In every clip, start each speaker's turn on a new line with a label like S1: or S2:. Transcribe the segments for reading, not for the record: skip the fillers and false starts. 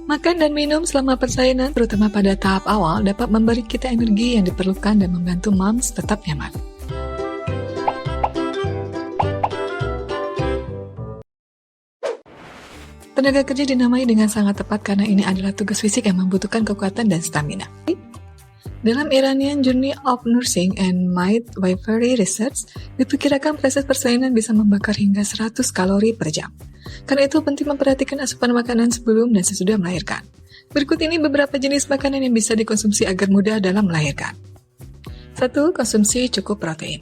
S1: Makan dan minum selama persalinan, terutama pada tahap awal, dapat memberi kita energi yang diperlukan dan membantu moms tetap nyaman. Tenaga kerja dinamai dengan sangat tepat karena ini adalah tugas fisik yang membutuhkan kekuatan dan stamina. Dalam Iranian Journal of Nursing and Midwifery Research, diperkirakan proses persalinan bisa membakar hingga 100 kalori per jam. Karena itu penting memperhatikan asupan makanan sebelum dan sesudah melahirkan. Berikut ini beberapa jenis makanan yang bisa dikonsumsi agar mudah dalam melahirkan. 1. Konsumsi cukup protein.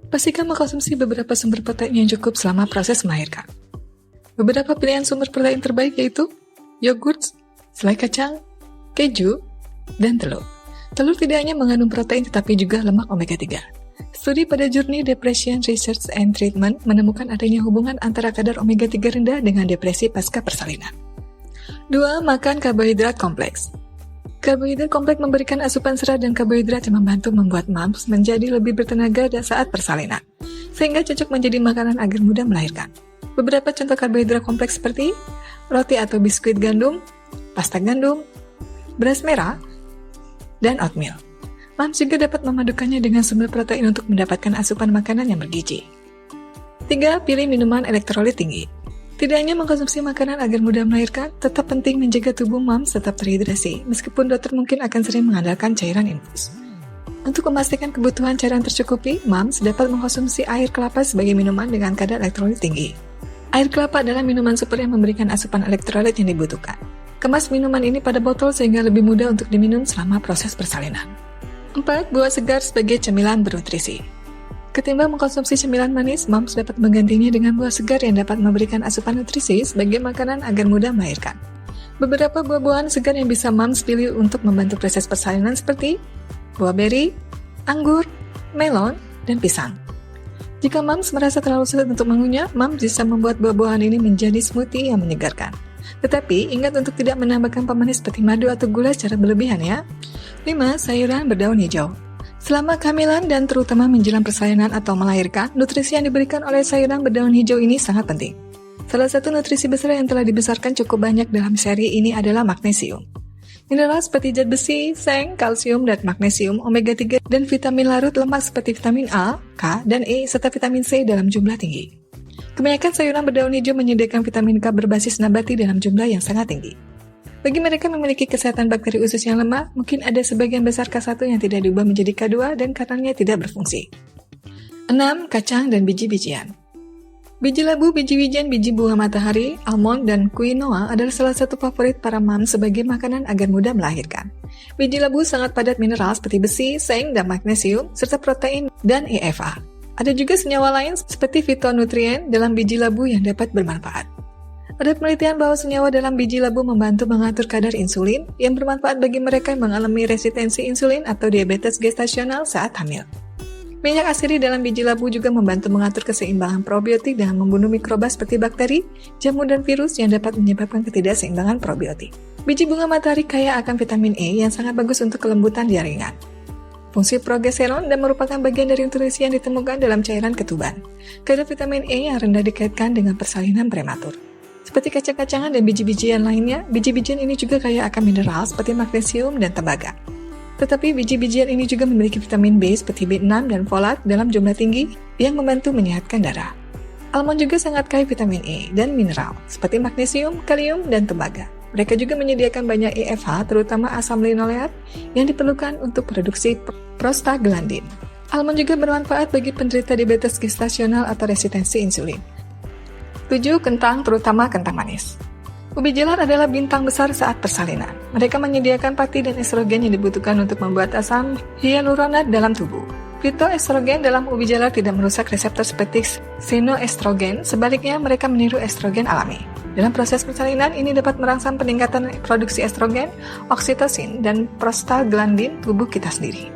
S1: Pastikan mengkonsumsi beberapa sumber protein yang cukup selama proses melahirkan. Beberapa pilihan sumber protein terbaik yaitu yogurt, selai kacang, keju, dan telur. Telur tidak hanya mengandung protein tetapi juga lemak omega 3. Studi pada Journal Depression Research and Treatment menemukan adanya hubungan antara kadar omega 3 rendah dengan depresi pasca persalinan. 2. Makan karbohidrat kompleks. Karbohidrat kompleks memberikan asupan serat dan karbohidrat yang membantu membuat moms menjadi lebih bertenaga saat persalinan, sehingga cocok menjadi makanan agar mudah melahirkan. Beberapa contoh karbohidrat kompleks seperti roti atau biskuit gandum, pasta gandum, beras merah, dan oatmeal. Moms juga dapat memadukannya dengan sumber protein untuk mendapatkan asupan makanan yang bergizi. 3. Pilih minuman elektrolit tinggi. Tidak hanya mengkonsumsi makanan agar mudah melahirkan, tetap penting menjaga tubuh moms tetap terhidrasi, meskipun dokter mungkin akan sering mengandalkan cairan infus. Untuk memastikan kebutuhan cairan tercukupi, moms dapat mengkonsumsi air kelapa sebagai minuman dengan kadar elektrolit tinggi. Air kelapa adalah minuman super yang memberikan asupan elektrolit yang dibutuhkan. Kemas minuman ini pada botol sehingga lebih mudah untuk diminum selama proses persalinan. 4. Buah segar sebagai cemilan bernutrisi. Ketimbang mengkonsumsi cemilan manis, moms dapat menggantinya dengan buah segar yang dapat memberikan asupan nutrisi sebagai makanan agar mudah melahirkan. Beberapa buah-buahan segar yang bisa moms pilih untuk membantu proses persalinan seperti buah beri, anggur, melon, dan pisang. Jika moms merasa terlalu sulit untuk mengunyah, moms bisa membuat buah-buahan ini menjadi smoothie yang menyegarkan. Tetapi, ingat untuk tidak menambahkan pemanis seperti madu atau gula secara berlebihan ya. 5. Sayuran berdaun hijau. Selama kehamilan dan terutama menjelang persalinan atau melahirkan, nutrisi yang diberikan oleh sayuran berdaun hijau ini sangat penting. Salah satu nutrisi besar yang telah dibesarkan cukup banyak dalam seri ini adalah magnesium. Mineral seperti zat besi, seng, kalsium, dan magnesium, omega 3, dan vitamin larut lemak seperti vitamin A, K, dan E, serta vitamin C dalam jumlah tinggi. Kebanyakan sayuran berdaun hijau menyediakan vitamin K berbasis nabati dalam jumlah yang sangat tinggi. Bagi mereka yang memiliki kesehatan bakteri usus yang lemah, mungkin ada sebagian besar K1 yang tidak diubah menjadi K2 dan karenanya tidak berfungsi. 6. Kacang dan biji-bijian. Biji labu, biji wijen, biji buah matahari, almond, dan quinoa adalah salah satu favorit para moms sebagai makanan agar mudah melahirkan. Biji labu sangat padat mineral seperti besi, seng, dan magnesium, serta protein dan EFA. Ada juga senyawa lain seperti fitonutrien dalam biji labu yang dapat bermanfaat. Ada penelitian bahwa senyawa dalam biji labu membantu mengatur kadar insulin yang bermanfaat bagi mereka yang mengalami resistensi insulin atau diabetes gestasional saat hamil. Minyak asiri dalam biji labu juga membantu mengatur keseimbangan probiotik dengan membunuh mikroba seperti bakteri, jamur, dan virus yang dapat menyebabkan ketidakseimbangan probiotik. Biji bunga matahari kaya akan vitamin E yang sangat bagus untuk kelembutan jaringan. Fungsi progesteron dan merupakan bagian dari nutrisi yang ditemukan dalam cairan ketuban. Kadar vitamin E yang rendah dikaitkan dengan persalinan prematur. Seperti kacang-kacangan dan biji-bijian lainnya, biji-bijian ini juga kaya akan mineral seperti magnesium dan tembaga. Tetapi biji-bijian ini juga memiliki vitamin B seperti B6 dan folat dalam jumlah tinggi yang membantu menyehatkan darah. Almond juga sangat kaya vitamin E dan mineral seperti magnesium, kalium, dan tembaga. Mereka juga menyediakan banyak EFH, terutama asam linoleat yang diperlukan untuk produksi prostaglandin. Almond juga bermanfaat bagi penderita diabetes gestasional atau resistensi insulin. 7. Kentang, terutama kentang manis. Ubi jalar adalah bintang besar saat persalinan. Mereka menyediakan pati dan estrogen yang dibutuhkan untuk membuat asam hyaluronat dalam tubuh. Fitoestrogen dalam ubi jalar tidak merusak reseptor seperti sinoestrogen, sebaliknya mereka meniru estrogen alami. Dalam proses persalinan, ini dapat merangsang peningkatan produksi estrogen, oksitosin, dan prostaglandin tubuh kita sendiri.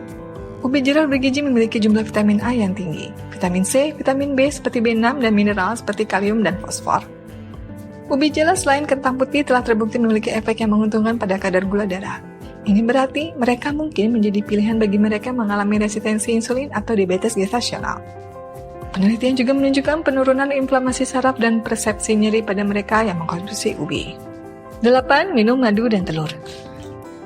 S1: Ubi jalar bergizi memiliki jumlah vitamin A yang tinggi, vitamin C, vitamin B seperti B6, dan mineral seperti kalium dan fosfor. Ubi jalar selain kentang putih telah terbukti memiliki efek yang menguntungkan pada kadar gula darah. Ini berarti mereka mungkin menjadi pilihan bagi mereka yang mengalami resistensi insulin atau diabetes gestasional. Penelitian juga menunjukkan penurunan inflamasi saraf dan persepsi nyeri pada mereka yang mengkonsumsi ubi. 8. Minum madu dan telur.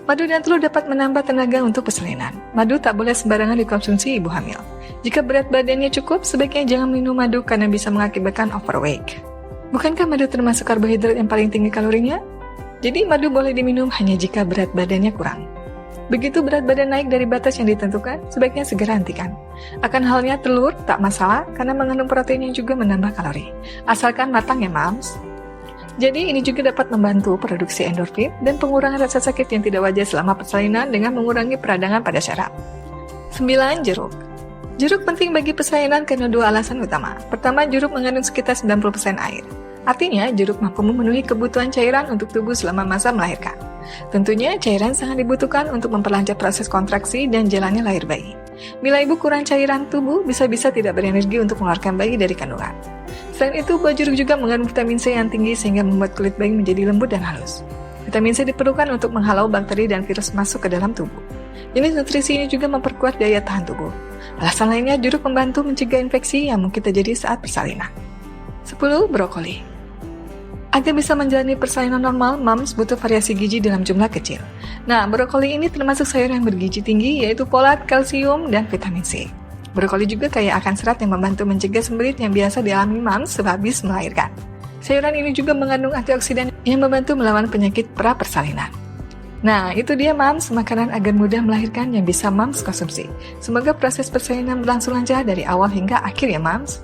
S1: Madu dan telur dapat menambah tenaga untuk persalinan. Madu tak boleh sembarangan dikonsumsi ibu hamil. Jika berat badannya cukup, sebaiknya jangan minum madu karena bisa mengakibatkan overweight. Bukankah madu termasuk karbohidrat yang paling tinggi kalorinya? Jadi madu boleh diminum hanya jika berat badannya kurang. Begitu berat badan naik dari batas yang ditentukan, sebaiknya segera hentikan. Akan halnya telur, tak masalah karena mengandung protein yang juga menambah kalori. Asalkan matang ya mams. Jadi ini juga dapat membantu produksi endorfin dan pengurangan rasa sakit yang tidak wajar selama persalinan dengan mengurangi peradangan pada syaraf. 9. Jeruk. Jeruk penting bagi persalinan karena dua alasan utama. Pertama, jeruk mengandung sekitar 90% air. Artinya, jeruk mampu memenuhi kebutuhan cairan untuk tubuh selama masa melahirkan. Tentunya, cairan sangat dibutuhkan untuk memperlancar proses kontraksi dan jalannya lahir bayi. Bila ibu kurang cairan tubuh, bisa-bisa tidak berenergi untuk mengeluarkan bayi dari kandungan. Selain itu, buah jeruk juga mengandung vitamin C yang tinggi sehingga membuat kulit bayi menjadi lembut dan halus. Vitamin C diperlukan untuk menghalau bakteri dan virus masuk ke dalam tubuh. Jenis nutrisi ini juga memperkuat daya tahan tubuh. Alasan lainnya, jeruk membantu mencegah infeksi yang mungkin terjadi saat persalinan. 10. Brokoli. Agar bisa menjalani persalinan normal, mams butuh variasi gizi dalam jumlah kecil. Nah, brokoli ini termasuk sayur yang bergizi tinggi, yaitu folat, kalsium, dan vitamin C. Brokoli juga kaya akan serat yang membantu mencegah sembelit yang biasa dialami mams sehabis melahirkan. Sayuran ini juga mengandung antioksidan yang membantu melawan penyakit pra-persalinan. Nah, itu dia mams, makanan agar mudah melahirkan yang bisa mams konsumsi. Semoga proses persalinan berlangsung lancar dari awal hingga akhir ya mams.